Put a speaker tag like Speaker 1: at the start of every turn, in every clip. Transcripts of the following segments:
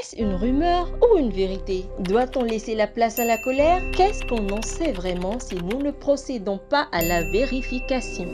Speaker 1: Est-ce une rumeur ou une vérité? Doit-on laisser la place à la colère? Qu'est-ce qu'on en sait vraiment si nous ne procédons pas à la vérification?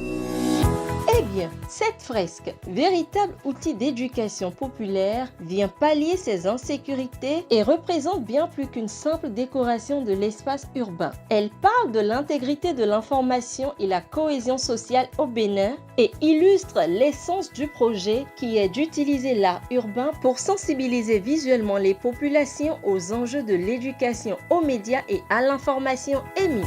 Speaker 1: Eh bien, cette fresque, véritable outil d'éducation populaire, vient pallier ces insécurités et représente bien plus qu'une simple décoration de l'espace urbain. Elle parle de l'intégrité de l'information et la cohésion sociale au Bénin et illustre l'essence du projet qui est d'utiliser l'art urbain pour sensibiliser visuellement les populations aux enjeux de l'éducation aux médias et à l'information émise.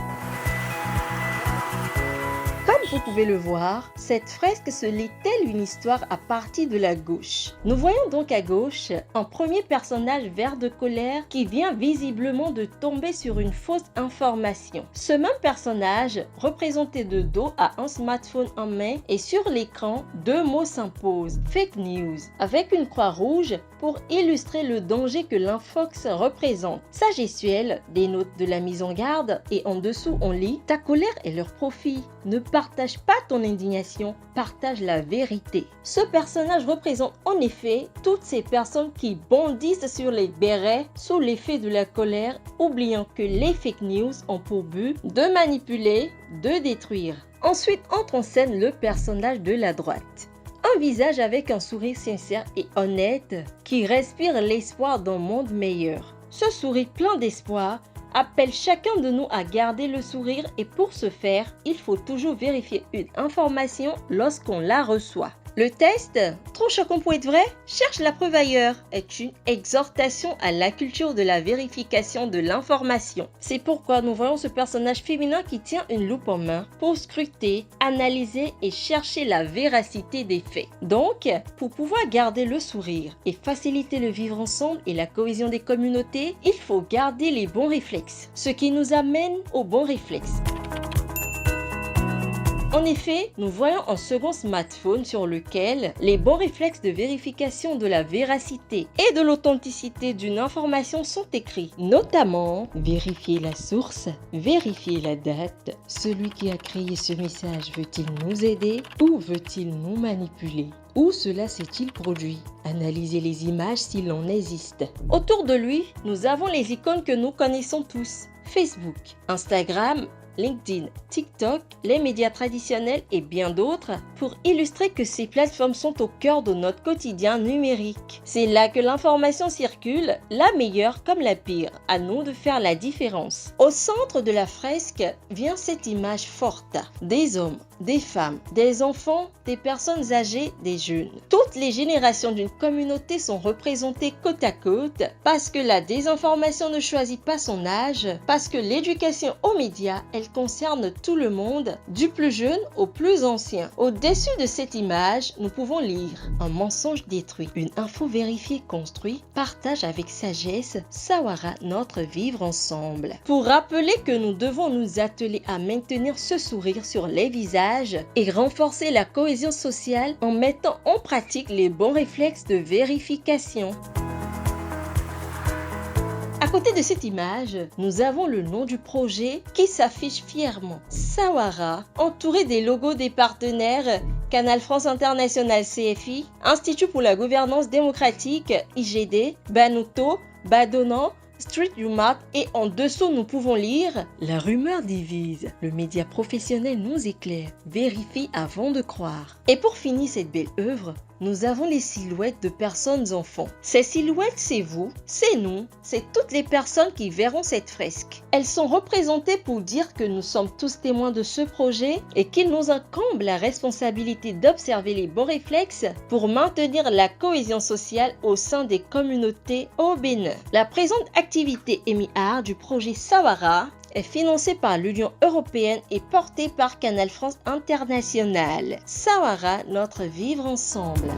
Speaker 1: Comme vous pouvez le voir, cette fresque se lit telle une histoire à partir de la gauche. Nous voyons donc à gauche un premier personnage vert de colère qui vient visiblement de tomber sur une fausse information. Ce même personnage, représenté de dos à un smartphone en main, et sur l'écran, deux mots s'imposent, fake news, avec une croix rouge pour illustrer le danger que l'infox représente. Sa gestuelle dénote de la mise en garde et en dessous on lit « Ta colère est leur profit. Ne partage pas ton indignation, partage la vérité. » Ce personnage représente en effet toutes ces personnes qui bondissent sur les bérets sous l'effet de la colère, oubliant que les fake news ont pour but de manipuler, de détruire. Ensuite entre en scène le personnage de la droite. Un visage avec un sourire sincère et honnête qui respire l'espoir d'un monde meilleur. Ce sourire plein d'espoir appelle chacun de nous à garder le sourire et pour ce faire, il faut toujours vérifier une information lorsqu'on la reçoit. Le test, trop choquant pour être vrai, cherche la preuve ailleurs, est une exhortation à la culture de la vérification de l'information. C'est pourquoi nous voyons ce personnage féminin qui tient une loupe en main pour scruter, analyser et chercher la véracité des faits. Donc, pour pouvoir garder le sourire et faciliter le vivre ensemble et la cohésion des communautés, il faut garder les bons réflexes. Ce qui nous amène aux bons réflexes. En effet, nous voyons un second smartphone sur lequel les bons réflexes de vérification de la véracité et de l'authenticité d'une information sont écrits. Notamment, vérifier la source, vérifier la date. Celui qui a créé ce message veut-il nous aider ou veut-il nous manipuler? Où cela s'est-il produit? Analyser les images s'il en existe. Autour de lui, nous avons les icônes que nous connaissons tous. Facebook, Instagram, LinkedIn, TikTok, les médias traditionnels et bien d'autres pour illustrer que ces plateformes sont au cœur de notre quotidien numérique. C'est là que l'information circule, la meilleure comme la pire. À nous de faire la différence. Au centre de la fresque vient cette image forte. Des hommes, des femmes, des enfants, des personnes âgées, des jeunes. Toutes les générations d'une communauté sont représentées côte à côte parce que la désinformation ne choisit pas son âge, parce que l'éducation aux médias, elle concerne tout le monde, du plus jeune au plus ancien. Au-dessus de cette image, nous pouvons lire « Un mensonge détruit, une info vérifiée construit, partage avec sagesse, Sawara notre vivre ensemble ». Pour rappeler que nous devons nous atteler à maintenir ce sourire sur les visages et renforcer la cohésion sociale en mettant en pratique les bons réflexes de vérification. À côté de cette image, nous avons le nom du projet qui s'affiche fièrement. Sawara, entouré des logos des partenaires Canal France International CFI, Institut pour la gouvernance démocratique IGD, Banuto, Badonan, Street Umart et en dessous nous pouvons lire « La rumeur divise, le média professionnel nous éclaire, vérifie avant de croire ». Et pour finir cette belle œuvre, nous avons les silhouettes de personnes enfants. Ces silhouettes, c'est vous, c'est nous, c'est toutes les personnes qui verront cette fresque. Elles sont représentées pour dire que nous sommes tous témoins de ce projet et qu'il nous incombe la responsabilité d'observer les bons réflexes pour maintenir la cohésion sociale au sein des communautés au Bénin. La présente activité EMI-Art du projet Sawara est financée par l'Union européenne et portée par Canal France International. Sawara, notre vivre ensemble.